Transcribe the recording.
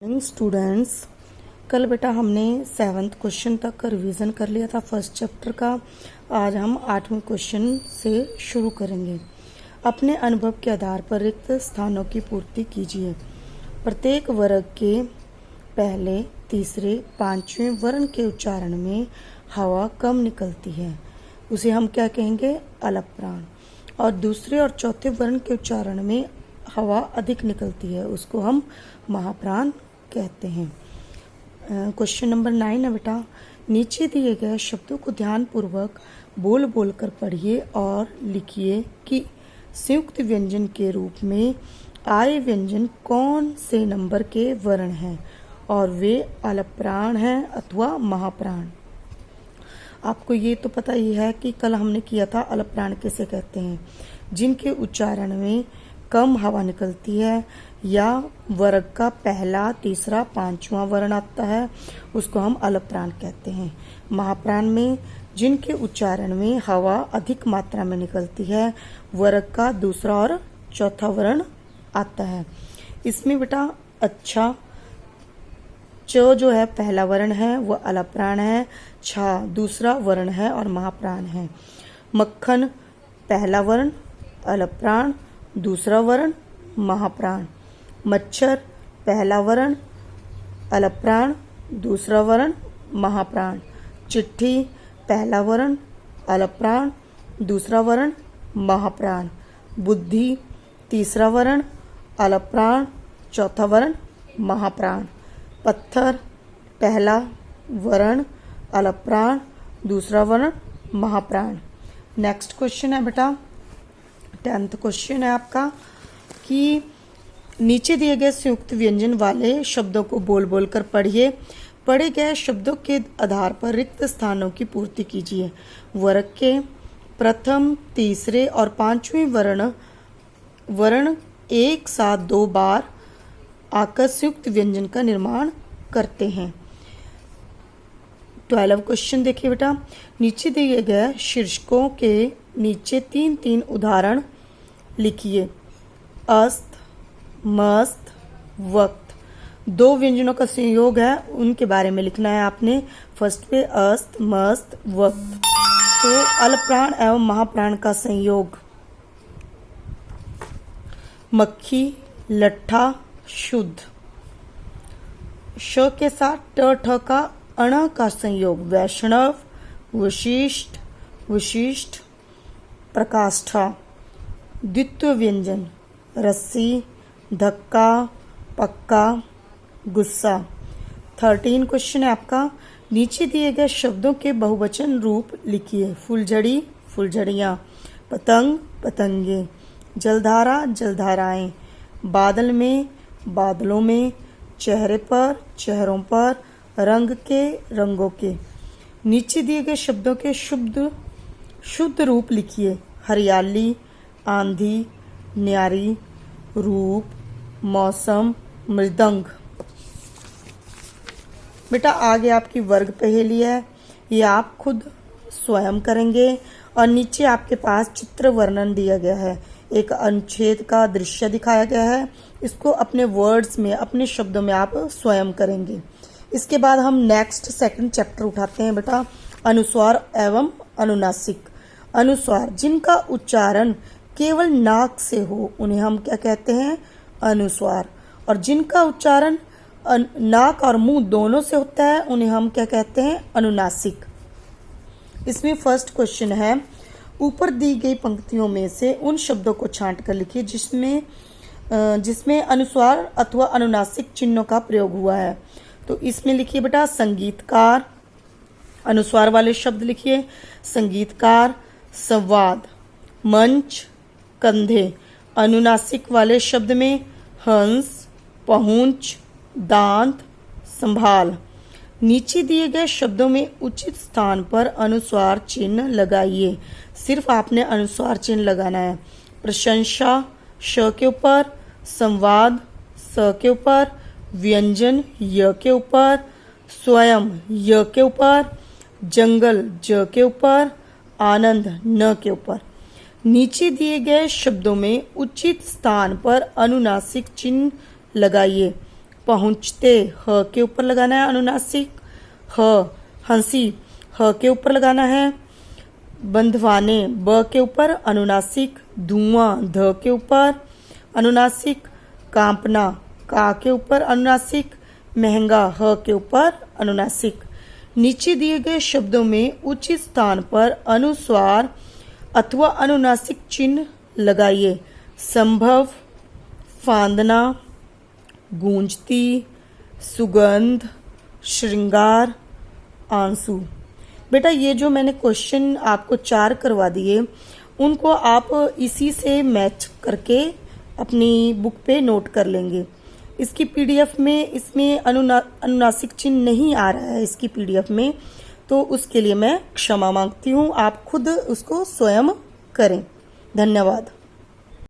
Morning students. कल बेटा हमने 7th क्वेश्चन तक का रिवीजन कर लिया था फर्स्ट चैप्टर का। आज हम 8वें क्वेश्चन से शुरू करेंगे। अपने अनुभव के आधार पर रिक्त स्थानों की पूर्ति कीजिए। प्रत्येक वर्ग के पहले, तीसरे, पांचवें वर्ण के उच्चारण में हवा कम निकलती है, उसे हम क्या कहेंगे? अलप प्राण। और दूसरे और चौथे वर्ण के उच्चारण में हवा अधिक निकलती है, उसको हम महाप्राण कहते हैं। क्वेश्चन नंबर 9 है बेटा। नीचे दिए गए शब्दों को ध्यानपूर्वक बोल बोल कर पढ़िए और लिखिए कि संयुक्त व्यंजन के रूप में आए व्यंजन कौन से नंबर के वर्ण हैं और वे अलप प्राण हैं अथवा महाप्राण। आपको ये तो पता ही है कि कल हमने किया था अलप प्राण किसे कहते हैं? जिनके उच्चारण में कम हवा निकलती है या वर्ग का पहला, तीसरा, पांचवा वर्ण आता है, उसको हम अलप प्राण कहते हैं। महाप्राण में जिनके उच्चारण में हवा अधिक मात्रा में निकलती है, वर्ग का दूसरा और चौथा वर्ण आता है। इसमें बेटा अच्छा च जो है पहला वर्ण है वह अलप प्राण है, छा दूसरा वर्ण है और महाप्राण है। मक्खन पहला वर्ण अलप प्राण, दूसरा वर्ण महाप्राण। मच्छर पहला वर्ण अलप प्राण, दूसरा वर्ण महाप्राण। चिट्ठी पहला वर्ण अलप प्राण, दूसरा वर्ण महाप्राण। बुद्धि तीसरा वर्ण अलप प्राण, चौथा वर्ण महाप्राण। पत्थर पहला वर्ण अलप प्राण, दूसरा वर्ण महाप्राण। नेक्स्ट क्वेश्चन है बेटा 10th क्वेश्चन है आपका कि नीचे दिए गए संयुक्त व्यंजन वाले शब्दों को बोल बोल कर पढ़िए। पढ़े गए शब्दों के आधार पर रिक्त स्थानों की पूर्ति कीजिए। वर्ग के प्रथम, तीसरे और पांचवें वर्ण एक साथ दो बार आकर संयुक्त व्यंजन का निर्माण करते हैं। 12 क्वेश्चन देखिए बेटा। नीचे दिए गए शीर्षकों के नीचे 3-3 उदाहरण लिखिए। अस्त, मस्त, वक्त। दो व्यंजनों का संयोग है, उनके बारे में लिखना है आपने। फर्स्ट पे अस्त, मस्त, वक्त। तो अलप प्राण एवं महाप्राण का संयोग। मक्खी, लट्ठा, शुद्ध। श के साथ ट ठ का अण का संयोग। वैष्णव, विशिष्ट, विशिष्ट, प्रकाष्ठा। द्वित्व व्यंजन रस्सी, धक्का, पक्का, गुस्सा। 13 क्वेश्चन है आपका। नीचे दिए गए शब्दों के बहुवचन रूप लिखिए। फुलझड़ी, फुलझड़ियाँ। पतंग, पतंगे। जलधारा, जलधाराएं। बादल में, बादलों में। चेहरे पर, चेहरों पर। रंग के, रंगों के। नीचे दिए गए शब्दों के शुद्ध रूप लिखिए। हरियाली, आंधी, न्यारी, रूप, मौसम, मृदंग। बेटा आगे आपकी वर्ग पहेली है, ये आप खुद स्वयं करेंगे और नीचे आपके पास चित्र वर्णन दिया गया है। एक अनुच्छेद का दृश्य दिखाया गया है, इसको अपने वर्ड्स में, अपने शब्दों में आप स्वयं करेंगे। इसके बाद हम नेक्स्ट सेकंड चैप्टर उठाते हैं बेटा, अनुस्वार एवं अनुनासिक। अनुस्वार जिनका उच्चारण केवल नाक से हो उन्हें हम क्या कहते हैं? अनुस्वार। और जिनका उच्चारण नाक और मुंह दोनों से होता है उन्हें हम क्या कहते हैं? अनुनासिक। इसमें फर्स्ट क्वेश्चन है, ऊपर दी गई पंक्तियों में से उन शब्दों को छांट कर लिखिए जिसमें अनुस्वार अथवा अनुनासिक चिन्हों का प्रयोग हुआ है। तो इसमें लिखिए बेटा संगीतकार, अनुस्वार वाले शब्द लिखिए। संगीतकार, संवाद, मंच, कंधे। अनुनासिक वाले शब्द में हंस, पहुंच, दांत, संभाल। नीचे दिए गए शब्दों में उचित स्थान पर अनुस्वार चिन्ह लगाइए। सिर्फ आपने अनुस्वार चिन्ह लगाना है। प्रशंसा श के ऊपर, संवाद स के ऊपर, व्यंजन य के ऊपर, स्वयं य के ऊपर, जंगल ज के ऊपर, आनंद न के ऊपर। नीचे दिए गए शब्दों में उचित स्थान पर अनुनासिक चिन्ह लगाइए। पहुंचते ह के ऊपर लगाना है अनुनासिक। हंसी ह के ऊपर लगाना है। बंधवाने ब के ऊपर अनुनासिक। धुआं ध के ऊपर अनुनासिक। कांपना का के ऊपर अनुनासिक। महंगा ह के ऊपर अनुनासिक। नीचे दिए गए शब्दों में उचित स्थान पर अनुस्वार अथवा अनुनासिक चिन्ह लगाइए। संभव, फांदना, गूंजती, सुगंध, श्रृंगार, आंसू। बेटा ये जो मैंने क्वेश्चन आपको 4 करवा दिए उनको आप इसी से मैच करके अपनी बुक पे नोट कर लेंगे। इसकी पीडीएफ में इसमें अनुनासिक चिन्ह नहीं आ रहा है इसकी पीडीएफ में, तो उसके लिए मैं क्षमा मांगती हूँ। आप खुद उसको स्वयं करें। धन्यवाद।